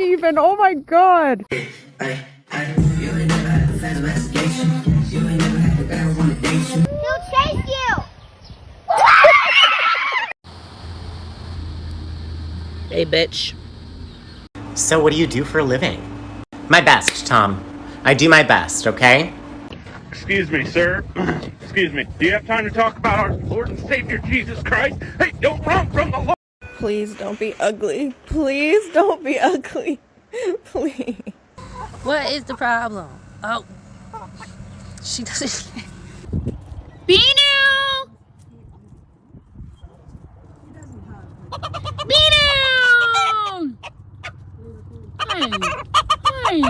even. Oh my God. He'll chase you. Hey, bitch. So what do you do for a living? My best, Tom. I do my best, okay? Excuse me, sir. Excuse me. Do you have time to talk about our Lord and Savior Jesus Christ? Hey, don't run from the Lord! Please don't be ugly. Please don't be ugly. Please. What is the problem? Oh, she doesn't. Beano! Beano! Hey, hey.